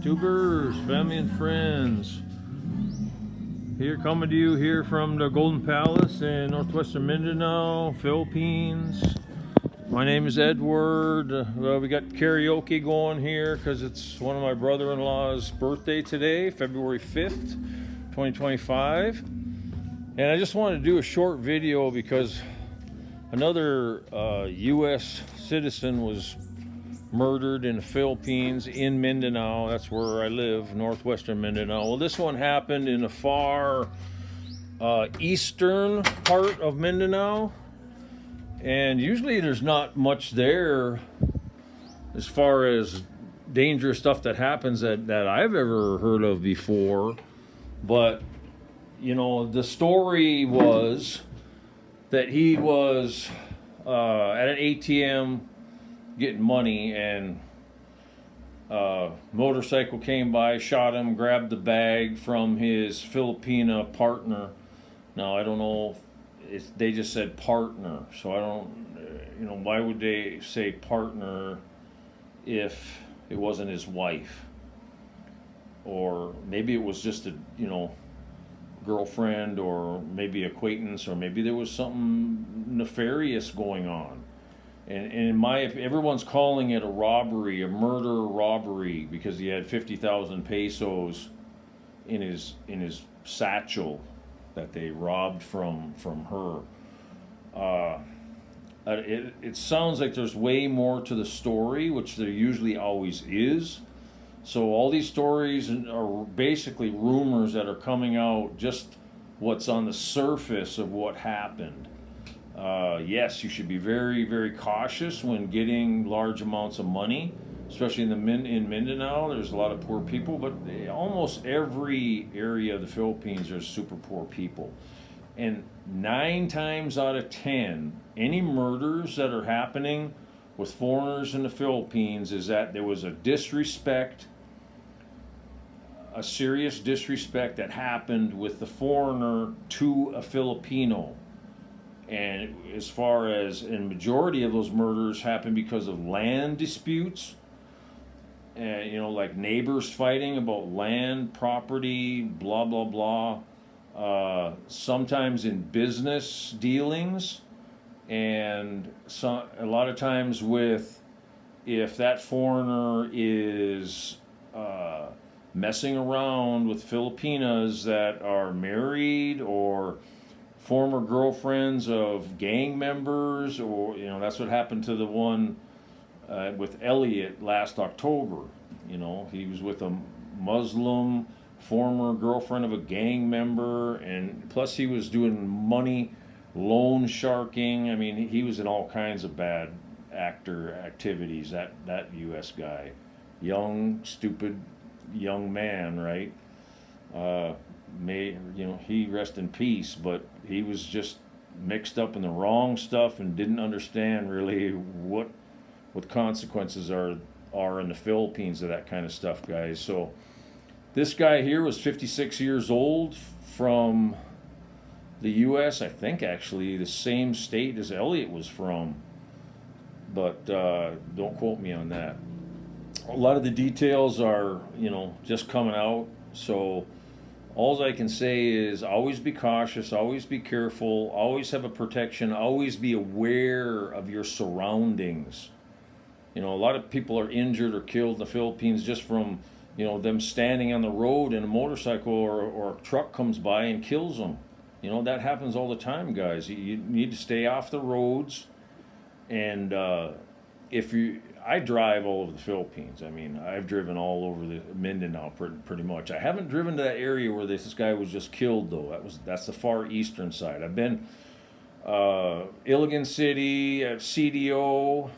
Tubers, family and friends. Here coming to you here from the Golden Palace in northwestern Mindanao, Philippines. My name is Edward. We got karaoke going here because it's one of my brother-in-law's birthday today, February 5th, 2025. And I just wanted to do a short video because another U.S. citizen was murdered in the Philippines, in Mindanao. That's where I live, northwestern Mindanao. Well, this one happened in the far eastern part of Mindanao, and usually there's not much there as far as dangerous stuff that happens that I've ever heard of before. But you know, the story was that he was at an ATM getting money, and motorcycle came by, shot him, grabbed the bag from his Filipina partner. Now I don't know if they just said partner, so I don't, why would they say partner if it wasn't his wife? Or maybe it was just a girlfriend, or maybe acquaintance, or maybe there was something nefarious going on. And everyone's calling it a robbery, a murder robbery, because he had 50,000 pesos in his satchel that they robbed from her. It sounds like there's way more to the story, which there usually always is. So all these stories are basically rumors that are coming out, just what's on the surface of what happened. Yes, you should be very, very cautious when getting large amounts of money, especially in Mindanao. There's a lot of poor people, but almost every area of the Philippines there's super poor people. And 9 times out of 10, any murders that are happening with foreigners in the Philippines is that there was a serious disrespect that happened with the foreigner to a Filipino. And as far as, and majority of those murders happen because of land disputes, like neighbors fighting about land, property, blah, blah, blah. Sometimes in business dealings, and a lot of times if that foreigner is messing around with Filipinas that are married, or former girlfriends of gang members, or that's what happened to the one with Elliot last October. He was with a Muslim former girlfriend of a gang member, and plus he was doing money loan sharking. I mean, he was in all kinds of bad activities. That U.S. guy, young, stupid young man, right? He rest in peace, but he was just mixed up in the wrong stuff and didn't understand really what consequences are in the Philippines of that kind of stuff, guys. So this guy here was 56 years old, from the U.S., I think actually the same state as Elliot was from, but don't quote me on that. A lot of the details are just coming out, so all I can say is always be cautious, always be careful, always have a protection, always be aware of your surroundings. A lot of people are injured or killed in the Philippines just from, them standing on the road and a motorcycle or a truck comes by and kills them. That happens all the time, guys. You need to stay off the roads. And I drive all over the Philippines. I mean, I've driven all over the Mindanao pretty much. I haven't driven to that area where this guy was just killed, though. That's the far eastern side. I've been Iligan City, at CDO,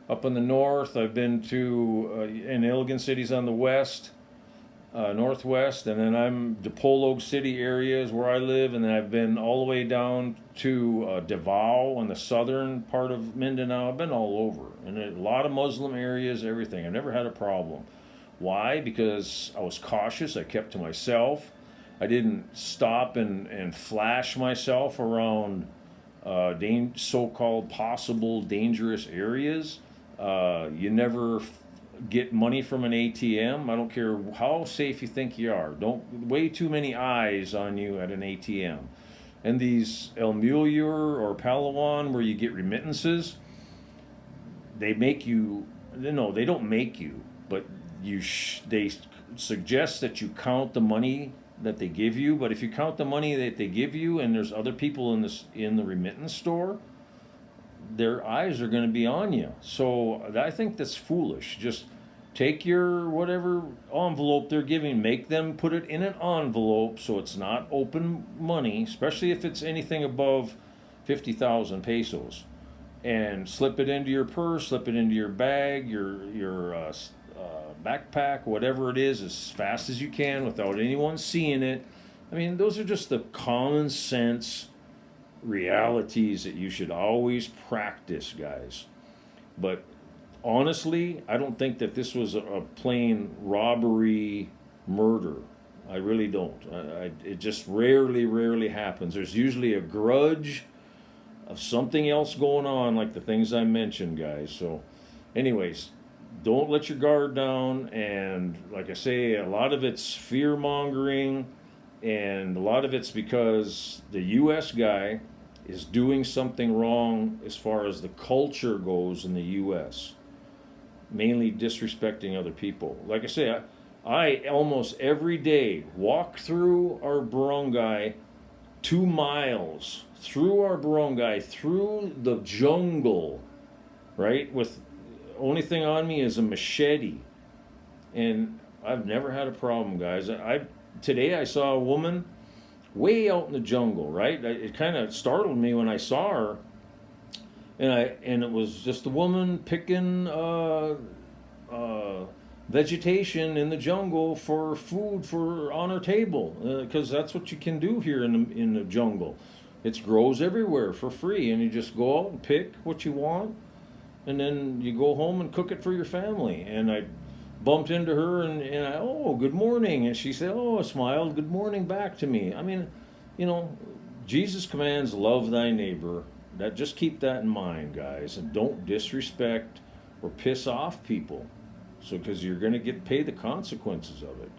up in the north. I've been to in Iligan City's on the west, northwest, and then I'm Dipolog City areas where I live, and then I've been all the way down to Davao on the southern part of Mindanao. I've been all over, and a lot of Muslim areas, everything. I've never had a problem. Why? Because I was cautious. I kept to myself. I didn't stop and flash myself around so-called possible dangerous areas. You never get money from an ATM. I don't care how safe you think you are. Don't way too many eyes on you at an ATM. And these El Mulur or Palawan where you get remittances, they make you. No, they don't make you, but they suggest that you count the money that they give you. But if you count the money that they give you, and there's other people in the remittance store, their eyes are going to be on you. So I think that's foolish. Just take your whatever envelope they're giving, make them put it in an envelope so it's not open money, especially if it's anything above 50,000 pesos, and slip it into your purse, slip it into your bag, your backpack, whatever it is, as fast as you can without anyone seeing it. I mean, those are just the common sense realities that you should always practice, guys. But honestly, I don't think that this was a plain robbery murder. I really don't. It just rarely happens. There's usually a grudge of something else going on, like the things I mentioned, guys. So anyways, don't let your guard down. And like I say, a lot of it's fear mongering, and a lot of it's because the U.S. guy is doing something wrong as far as the culture goes in the U.S., mainly disrespecting other people. Like I say, I almost every day walk through our barangay 2 miles, through our barangay, through the jungle, right? With only thing on me is a machete. And I've never had a problem, guys. Today I saw a woman way out in the jungle, right? It kind of startled me when I saw her, and it was just a woman picking vegetation in the jungle for food for on her table, because that's what you can do here in the jungle. It grows everywhere for free, and you just go out and pick what you want, and then you go home and cook it for your family. And I bumped into her, and oh, good morning. And she said, oh, smiled, good morning back to me. I mean, Jesus commands, love thy neighbor. Just keep that in mind, guys, and don't disrespect or piss off people. So, because you're going to pay the consequences of it,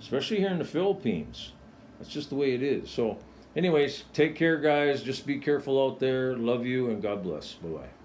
especially here in the Philippines. That's just the way it is. So anyways, take care, guys. Just be careful out there. Love you, and God bless. Bye-bye.